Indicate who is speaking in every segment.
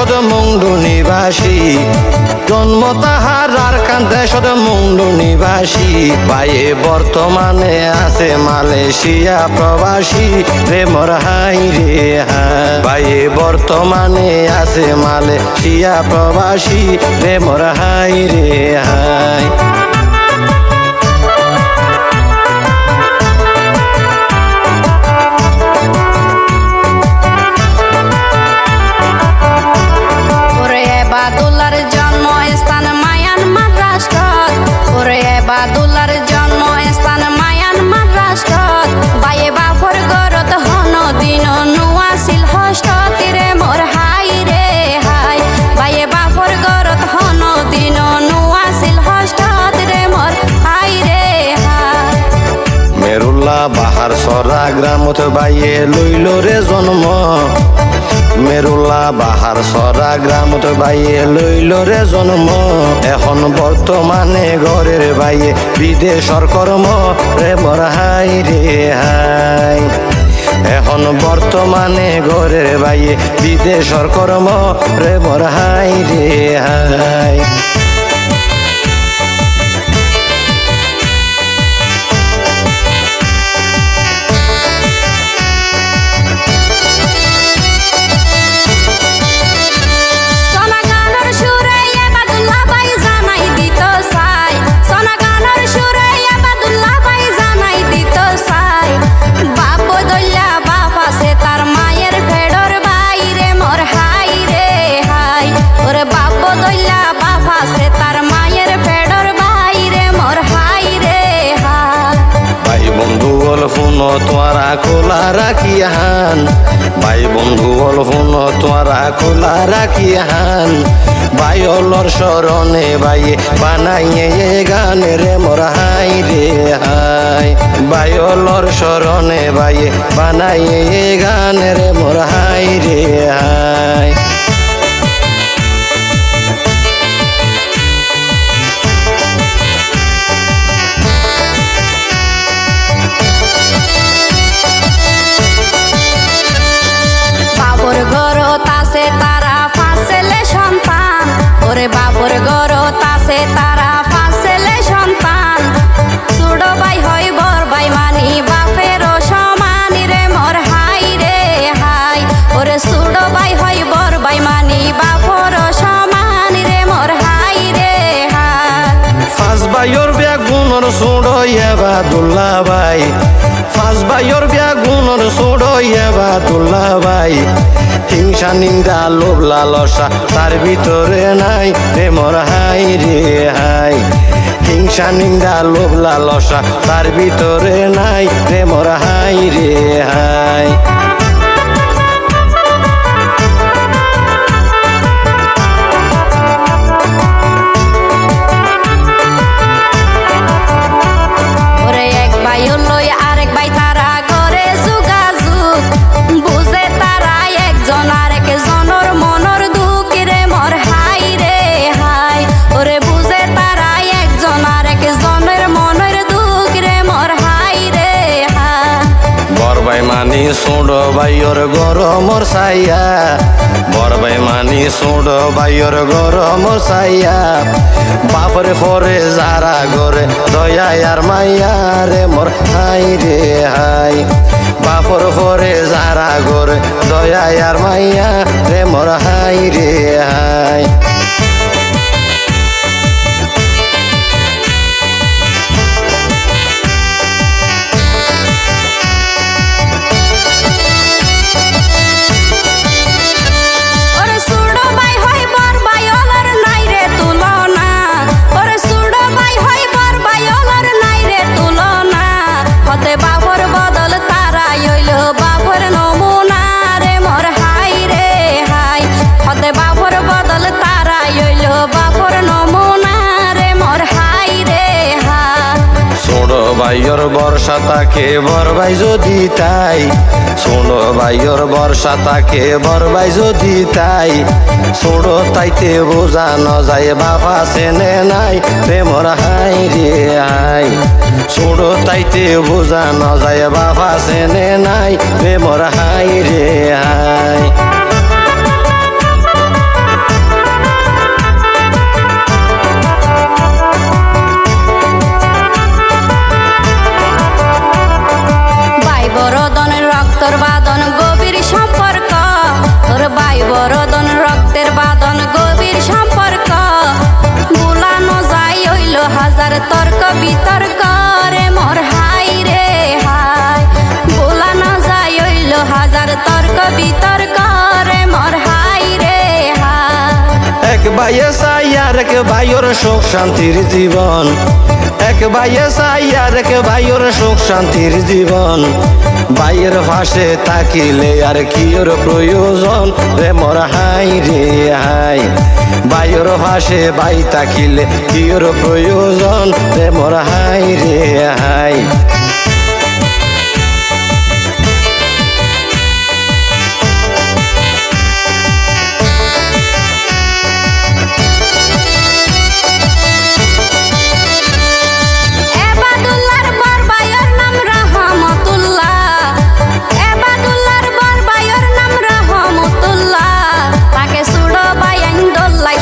Speaker 1: দেশত মুংডু নিবাসী জন্ম তাহার আরাকান দেশত মুংডু নিবাসী ভাইয়ে বর্তমানে আছে মালয়েশিয়া প্রবাসী রে মোর হাই রে হাই ভাইয়ে বর্তমানে আছে মালয়েশিয়া প্রবাসী রে মোর হাই রে হাই
Speaker 2: এবাদুল্লার জন্মস্থান মায়ানমার রাষ্ট্রত ওরে এবাদুল্লার জন্মস্থান মায়ানমার রাষ্ট্রত বাইয়ে বাফর গরত হন দিন নুয়াছিল হস্ত রে মোর হাই রে হাই বাইয়ে বাফর গরত হন দিন নুয়াছিল হস্ত রে মোর হাই রে হাই
Speaker 1: মেরুল্লা বাহার সরা গ্রামত বাইয়ে লইল রে জন্ম মেরুল্লা বাহার সরা গ্রামত বাইয়ে লইল রে জন্ম এখন বর্তমানে ঘরের বাইয়ে বিদেশর কর্ম রে মোর হাই রে হাই এখন বর্তমানে ঘরের বাইয়ে বিদেশর কর্ম রে মোর হাই রে হাই ফোন তোরা খোলা রাখিয়ান ভাই বন্ধু বল ফোন তোরা খোলা রাখিয়ান ভাইলর স্মরণে বাইয়ে বানাইয়ে গান রে মোর হাই রে হাই ভাইলর স্মরণে বাইয়ে বানাইয়ে গান রে মোর হাই রে হাই
Speaker 2: গরত আছে তারা ফাঁসেলে সন্তান ওরে বাবুর গরত আছে তারা ফাঁসেলে সন্তান সুড়ো ভাই হয় বর ভাই মানি বাপেরও সমান রে মোর হাই রে হাই ওরে সুড়ো ভাই হয় বর ভাই মানি বাপেরও সমান রে মোর হাই রে হাই
Speaker 1: ফাঁস ভাইয়ের বিয়া গুণর সুড়ো এবাদুল্লা ভাই ফাঁস ভাইয়ের বিয়া গুণর সুড়ো এবাদুল্লা ভাই হিংসা নিন্দা লোভ লালসা তার ভিতরে নাই রে মোর হাই রে হাই হিংসা নিন্দা লোভ লালসা তার ভিতরে নাই রে মোর হাই রে হাই
Speaker 2: ওরে এক ভাই লই আরেক ভাই তারা করে যোগাযোগ বুঝে তারা একজন আরেক জনের মনের দুঃখ রে মোর হাই রে হাই ওরে বুঝে তারা একজন আরেক জনের মনের দুঃখ রে মোর হাই রে হাই
Speaker 1: বর ভাই মানি ছোড় ভাইয়ের গরমর ছাইয়া বর ভাই মানি ছোড় ভাইয়ের গরমর ছাইয়া বাপরে পরে যারা গরে দয়া আর মাইয়া রে মোর হাই রে হাই বাপর পরে যারা গরে দয়া আর মাইয়া রে মোর হাই রে হাই ভাইয়ের বর্ষা তাকে বর ভাই যদি তাই ছোড়ো ভাইয়ের বর্ষা তাকে বর ভাই যদি তাই ছোড়ো তাইতে বোঝানো যায় বাবা চেনে নাই প্রেমর হাই রে হাই ছোড়ো তাইতে বোঝানো যায় বাবা চেনে নাই প্রেমর হাই রে হাই ভাইয়ে চাই আর এক ভাইয়ের সুখ শান্তির জীবন, এক ভাইয়ে চাই আর এক ভাইয়ের সুখ শান্তির জীবন। ভাইয়ের পাশে থাকিলে আর কির প্রয়োজন রে মোর হাই রে হাই, ভাইয়ের পাশে ভাই থাকিলে কির প্রয়োজন রে মোর হাই রে হাই।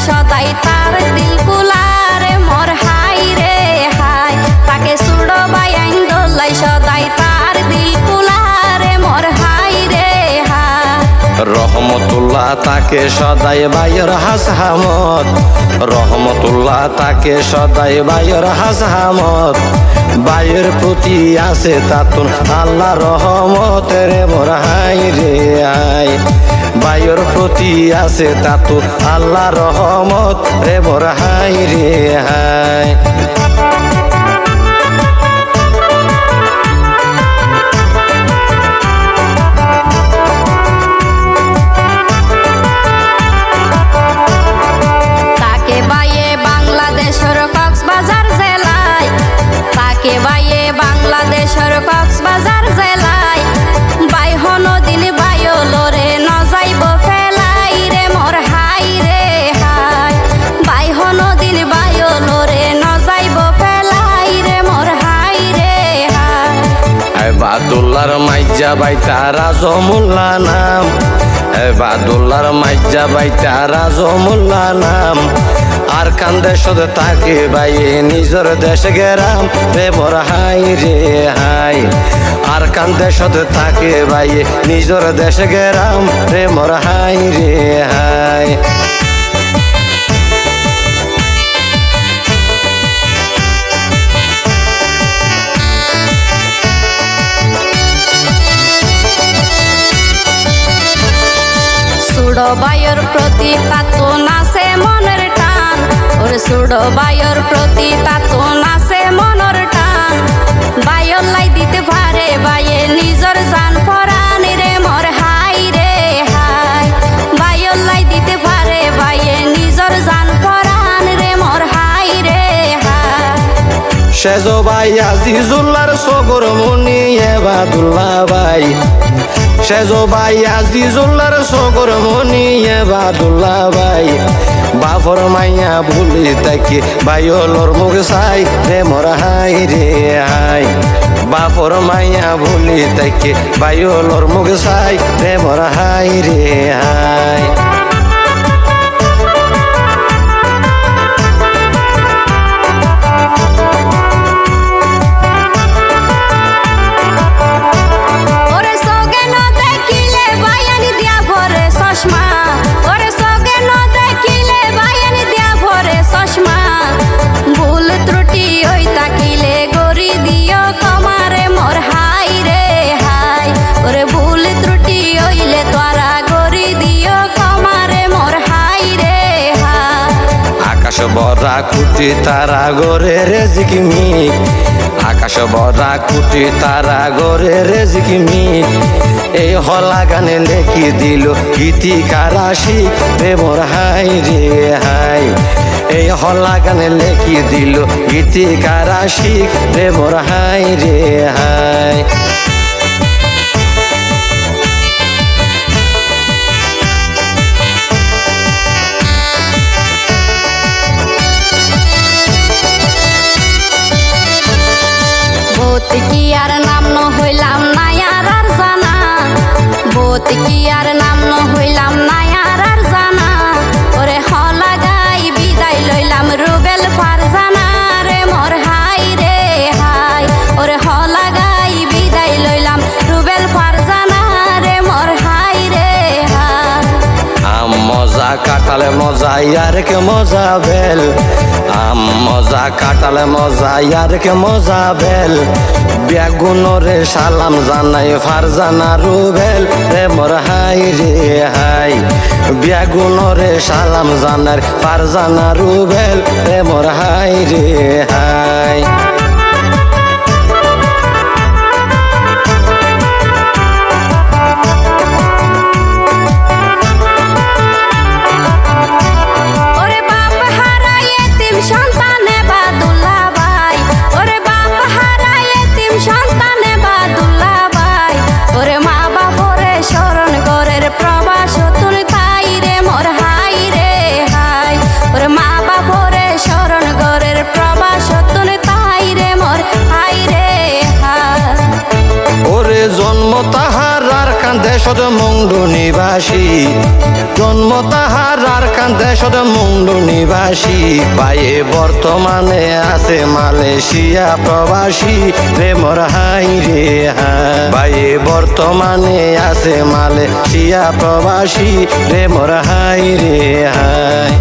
Speaker 2: সদাই তার দিল কুলারে মোর হাই রে হাই, তাকে সুড়ো বাইন দোলাই সদাই তার দিল কুলারে মোর হাই রে হাই।
Speaker 1: রহমতুল্লাহ তাকে সদাই ভাইয়ের হাসহামত, রহমতুল্লাহ তাকে সদাই ভাইয়ের হাসহামত। ভাইয়ের প্রতি আছে তাতুন আল্লাহ রহমত রে মোর হাই রে হাই, ভাইয়ের প্রতি আছে তাতু আল্লাহ রহমত রে মোর হাই রে হাই।
Speaker 2: তাকে বাইয়ে বাংলাদেশের কক্সবাজার জেলায়, তাকে বাইয়ে বাংলাদেশের কক্সবাজার জেলায়। বাইহ নদীন বায়ুলোরে নজাইব ফেলাই রে মোর হাই রে হাই, বাইহ নদীন বায়ুলোরে নজাইব ফেলাই রে মোর হাই রে হাই।
Speaker 1: বাদুল্লার মাইজা বাইতা রাজমুল্লা নাম, বাদুল্লার মাইজা বাইতা রাজমুল্লা নাম। আর কান্দে সদে তাকে বাইয়ে নিজের দেশ গেরাম রে মোর হাই রে হাই, আর কান্দে সদে তাকে বাইয়ে নিজের দেশ গেরাম রে মোর হাই রে হাই।
Speaker 2: সুড়ো বায়ুর প্রতি তাতো নাচে মনের টান, ওর সুড়ো বায়ুর প্রতি তাতো নাচে মনের টান। বায়ুর লাই দিতে পারে বাইয়ে নিজের জান পরাণ রে মোর হাই রে হাই, বায়ুর লাই দিতে পারে বাইয়ে নিজের জান পরাণ রে মোর হাই রে হাই।
Speaker 1: সেজো ভাই আজিজুল্লার সগর মনি বাদুল্লাহ ভাই, সেজো ভাই আজিজুল্লার সগর মনি বাদুল্লাহ ভাই। বাফর মাইয়া ভুলি তাকে বাইলর মুখ চাই রে মোর হাই রে হাই, বাফর মাইয়া ভুলি তাকে বাইলর মুখ চাই রে মোর হাই রে হাই।
Speaker 2: ভুল ত্রুটি ওই তাকিলে গরি দিও কমারে মোর হাই রে হাই, ওরে ভুল ত্রুটি ওইলে তোরা গরি দিও কমারে মোর হাই রে হাই।
Speaker 1: আকাশ বরা কুটি তারা গরে রে জিকিমিক, আকাশ বরা কুটি তারা গরে রে জিকিমিক। এই হলা গানে লেখি দিল গীতিকার আশিক রে মোর হাই রে হাই, এই হলা গানে লেখি দিল গীতিকার আশিক রে মোর হাই রে হাই।
Speaker 2: বোত কি আর নাম ন হইলাম নায়ার আর জানা, বোত কি আর নাম ন হইলাম নায়ার আর জানা। ওরে হলা গাই বিদায় লইলাম রুবেল ফারজানা রে মোর হাই রে হাই, ওরে হলা গাই বিদায় লইলাম রুবেল ফারজানা রে মোর হাই রে হাই।
Speaker 1: মজা কাটালে মজা আর কে মজা বেল, আম মজা কাঁঠাল মজা ইয়ারকে মজা বেল বেগুনরে সালাম জানাই ফারজানা রুবেল রে মোর হাই রে হাই বেগুনরে সালাম জানার ফারজানা রুবেল রে মোর হাই রে হাই জন্ম তাহার আর কান্দে সদ মংডু নিবাসী জন্ম তাহার আর কান্দে সদ মংডু নিবাসী পায়ে বর্তমানে আছে মালয়েশিয়া প্রবাসী রে মোর হাই রে হাই পায়ে বর্তমানে আছে মালয়েশিয়া প্রবাসী রে মোর হাই রে হাই।